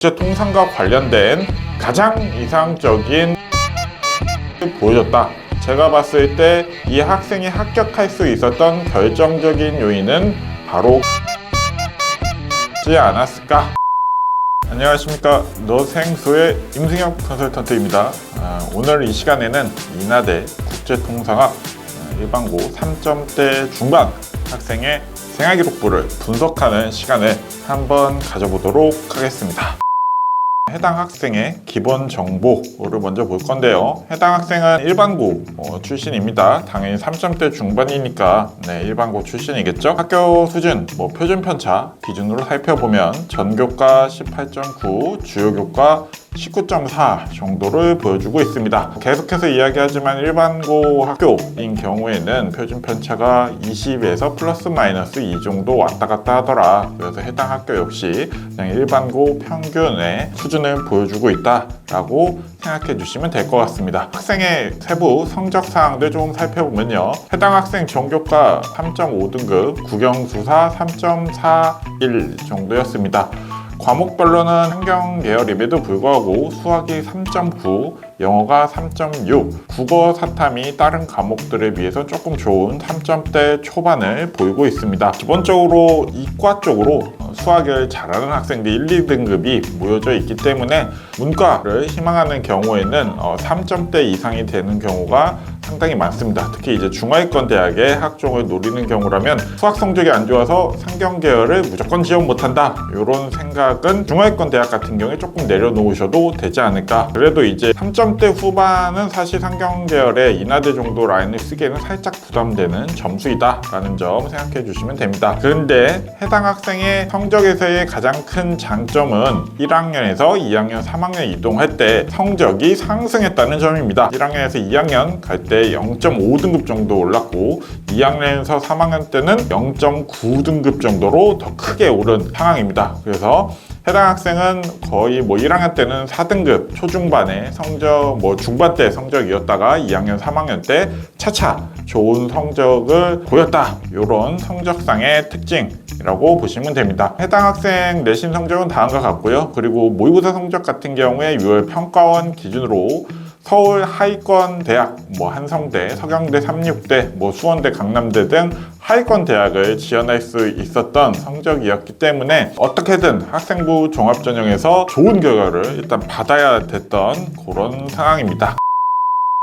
국제통상과 관련된 가장 이상적인 보여줬다. 제가 봤을 때 이 학생이 합격할 수 있었던 결정적인 요인은 바로 지 않았을까? 안녕하십니까, 노생수의 임승혁 컨설턴트입니다. 오늘 이 시간에는 인하대 국제통상학 일반고 3점대 중반 학생의 생활기록부를 분석하는 시간을 한번 가져보도록 하겠습니다. 해당 학생의 기본 정보를 먼저 볼 건데요. 해당 학생은 일반고 출신입니다. 당연히 3점대 중반이니까 일반고 출신이겠죠. 학교 수준, 표준 편차 기준으로 살펴보면 전교과 18.9, 주요교과 19.4 정도를 보여주고 있습니다. 계속해서 이야기하지만 일반고 학교인 경우에는 표준 편차가 20에서 플러스 마이너스 2 정도 왔다 갔다 하더라. 그래서 해당 학교 역시 그냥 일반고 평균의 수준을 보여주고 있다라고 생각해 주시면 될 것 같습니다. 학생의 세부 성적 사항들 좀 살펴보면요. 해당 학생 전교과 3.5등급, 국영수사 3.41 정도였습니다. 과목별로는 환경 계열임에도 불구하고 수학이 3.9, 영어가 3.6, 국어 사탐이 다른 과목들에 비해서 조금 좋은 3점대 초반을 보이고 있습니다. 기본적으로 이과 쪽으로 수학을 잘하는 학생들 1, 2등급이 모여져 있기 때문에 문과를 희망하는 경우에는 3점대 이상이 되는 경우가 상당히 많습니다. 특히 이제 중하위권 대학의 학종을 노리는 경우라면 수학 성적이 안 좋아서 상경 계열을 무조건 지원 못한다, 이런 생각은 중하위권 대학 같은 경우에 조금 내려놓으셔도 되지 않을까. 그래도 이제 3점대 후반은 사실 상경 계열의 인하대 정도 라인을 쓰기에는 살짝 부담되는 점수이다 라는 점 생각해 주시면 됩니다. 그런데 해당 학생의 성적에서의 가장 큰 장점은 1학년에서 2학년, 3학년 이동할 때 성적이 상승했다는 점입니다. 1학년에서 2학년 갈 때 0.5등급 정도 올랐고 2학년에서 3학년 때는 0.9등급 정도로 더 크게 오른 상황입니다. 그래서 해당 학생은 거의 1학년 때는 4등급 초중반의 성적, 중반대 성적이었다가 2학년, 3학년 때 차차 좋은 성적을 보였다. 이런 성적상의 특징이라고 보시면 됩니다. 해당 학생 내신 성적은 다음과 같고요. 그리고 모의고사 성적 같은 경우에 6월 평가원 기준으로 서울 하위권 대학, 한성대, 서경대, 삼육대, 수원대, 강남대 등 하위권 대학을 지원할 수 있었던 성적이었기 때문에 어떻게든 학생부 종합전형에서 좋은 결과를 일단 받아야 됐던 그런 상황입니다.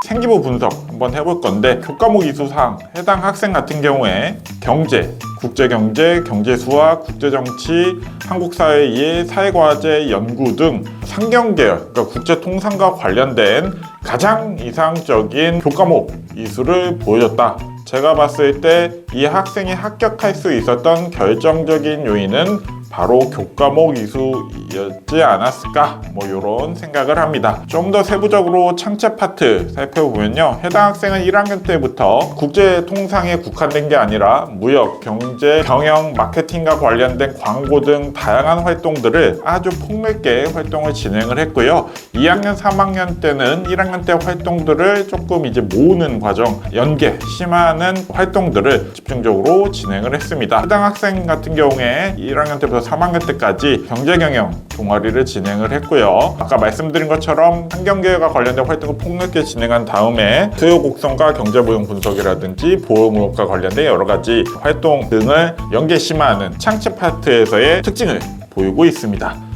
생기부 분석 한번 해볼 건데, 교과목 이수사항 해당 학생 같은 경우에 경제, 국제경제, 경제수학, 국제정치, 한국사회 이해, 사회과제 연구 등 상경계열, 그러니까 국제통상과 관련된 가장 이상적인 교과목 이수를 보여줬다. 제가 봤을 때 이 학생이 합격할 수 있었던 결정적인 요인은 바로 교과목 이수였지 않았을까, 이런 생각을 합니다. 좀 더 세부적으로 창체 파트 살펴보면요. 해당 학생은 1학년 때부터 국제통상에 국한된 게 아니라 무역, 경제, 경영, 마케팅과 관련된 광고 등 다양한 활동들을 아주 폭넓게 활동을 진행을 했고요. 2학년, 3학년 때는 1학년 때 활동들을 조금 이제 모으는 과정, 연계, 심화하는 활동들을 집중적으로 진행을 했습니다. 해당 학생 같은 경우에 1학년 때부터 3학년 때까지 경제경영 동아리를 진행을 했고요. 아까 말씀드린 것처럼 환경계열과 관련된 활동을 폭넓게 진행한 다음에 수요 곡선과 경제보용 분석이라든지 보호무역과 관련된 여러가지 활동 등을 연계 심화하는 창체 파트에서의 특징을 보이고 있습니다.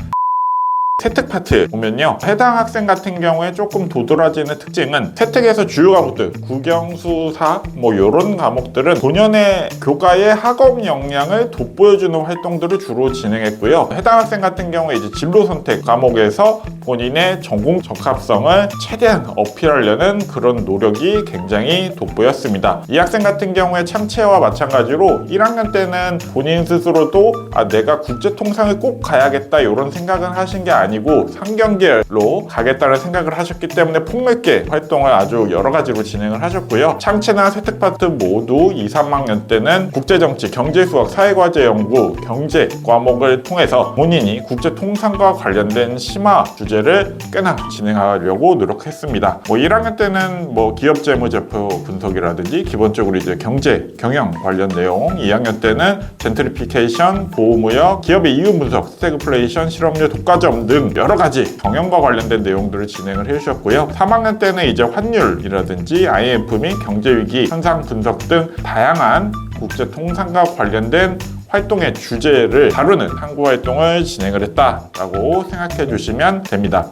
세특 파트 보면요, 해당 학생 같은 경우에 조금 도드라지는 특징은 세특에서 주요 과목들, 국영수사 이런 과목들은 본연의 교과의 학업 역량을 돋보여주는 활동들을 주로 진행했고요. 해당 학생 같은 경우에 이제 진로 선택 과목에서 본인의 전공 적합성을 최대한 어필하려는 그런 노력이 굉장히 돋보였습니다. 이 학생 같은 경우에 창체와 마찬가지로 1학년 때는 본인 스스로도 내가 국제통상을 꼭 가야겠다 이런 생각을 하신 게 아니고 상경계열로 가겠다는 생각을 하셨기 때문에 폭넓게 활동을 아주 여러 가지로 진행을 하셨고요. 창체나 세특 파트 모두 2, 3학년 때는 국제정치, 경제수학, 사회과제 연구, 경제 과목을 통해서 본인이 국제통상과 관련된 심화 주제 주제를 꽤나 진행하려고 노력했습니다. 1학년 때는 기업 재무제표 분석이라든지 기본적으로 이제 경제, 경영 관련 내용, 2학년 때는 젠트리피케이션, 보호무역, 기업의 이윤 분석, 스태그플레이션, 실업률, 독과점 등 여러 가지 경영과 관련된 내용들을 진행을 해주셨고요. 3학년 때는 이제 환율이라든지 IMF 및 경제위기 현상 분석 등 다양한 국제통상과 관련된 활동의 주제를 다루는 탐구 활동을 진행을 했다라고 생각해 주시면 됩니다.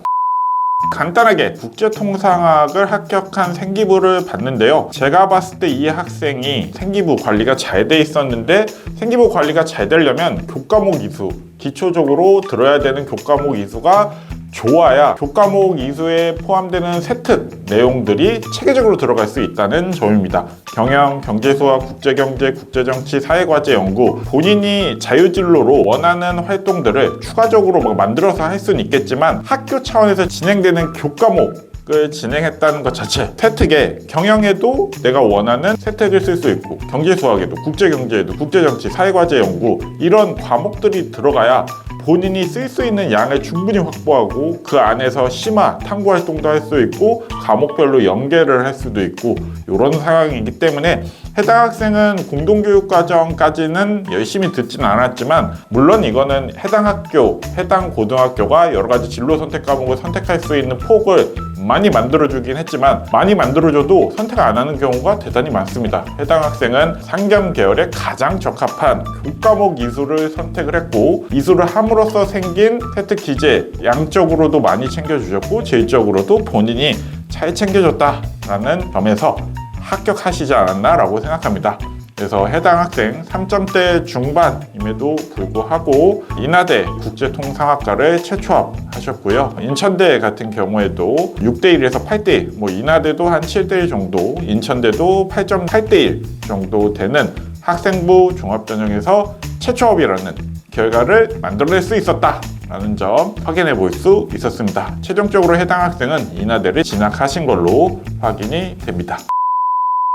간단하게 국제통상학을 합격한 생기부를 봤는데요. 제가 봤을 때 이 학생이 생기부 관리가 잘 돼 있었는데 생기부 관리가 잘 되려면 교과목 이수, 기초적으로 들어야 되는 교과목 이수가 좋아야 교과목 이수에 포함되는 세특 내용들이 체계적으로 들어갈 수 있다는 점입니다. 경영, 경제수학, 국제경제, 국제정치, 사회과제 연구, 본인이 자유진로로 원하는 활동들을 추가적으로 만들어서 할 수는 있겠지만 학교 차원에서 진행되는 교과목을 진행했다는 것 자체, 세특에 경영에도 내가 원하는 세특을 쓸 수 있고 경제수학에도 국제경제에도 국제정치, 사회과제 연구 이런 과목들이 들어가야 본인이 쓸 수 있는 양을 충분히 확보하고 그 안에서 심화, 탐구 활동도 할 수 있고 과목별로 연계를 할 수도 있고 이런 상황이기 때문에 해당 학생은 공동교육과정까지는 열심히 듣진 않았지만 물론 이거는 해당 학교, 해당 고등학교가 여러 가지 진로 선택 과목을 선택할 수 있는 폭을 많이 만들어주긴 했지만 많이 만들어줘도 선택 안 하는 경우가 대단히 많습니다. 해당 학생은 상경 계열에 가장 적합한 교과목 이수를 선택을 했고 이수를 함으로써 생긴 세특 기재 양적으로도 많이 챙겨주셨고 질적으로도 본인이 잘 챙겨줬다라는 점에서 합격하시지 않았나 라고 생각합니다. 그래서 해당 학생 3점대 중반임에도 불구하고 인하대 국제통상학과를 재취업하셨고요. 인천대 같은 경우에도 6대1에서 8대1, 인하대도 한 7대1 정도, 인천대도 8.8대1 정도 되는 학생부 종합전형에서 재취업이라는 결과를 만들어낼 수 있었다 라는 점 확인해 볼 수 있었습니다. 최종적으로 해당 학생은 인하대를 진학하신 걸로 확인이 됩니다.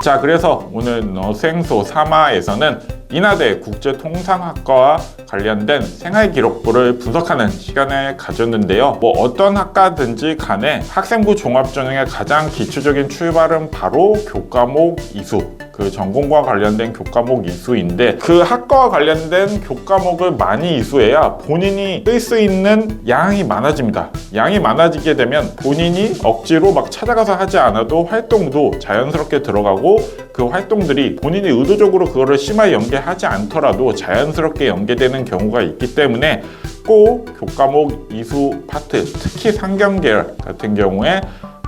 자, 그래서 오늘 너생소 3화에서는 인하대 국제통상학과와 관련된 생활기록부를 분석하는 시간을 가졌는데요. 어떤 학과든지 간에 학생부 종합전형의 가장 기초적인 출발은 바로 교과목 이수, 그 전공과 관련된 교과목 이수인데 그 학과와 관련된 교과목을 많이 이수해야 본인이 쓸 수 있는 양이 많아집니다. 양이 많아지게 되면 본인이 억지로 찾아가서 하지 않아도 활동도 자연스럽게 들어가고 그 활동들이 본인이 의도적으로 그거를 심하게 연계하지 않더라도 자연스럽게 연계되는 경우가 있기 때문에 꼭 교과목 이수 파트, 특히 상경계열 같은 경우에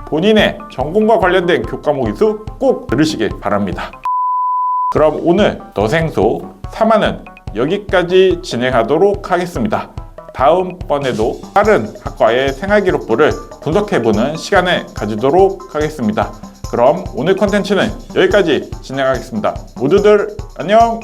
본인의 전공과 관련된 교과목 이수 꼭 들으시길 바랍니다. 그럼 오늘 너생소 3화는 여기까지 진행하도록 하겠습니다. 다음번에도 다른 학과의 생활기록부를 분석해보는 시간을 가지도록 하겠습니다. 그럼 오늘 컨텐츠는 여기까지 진행하겠습니다. 모두들 안녕!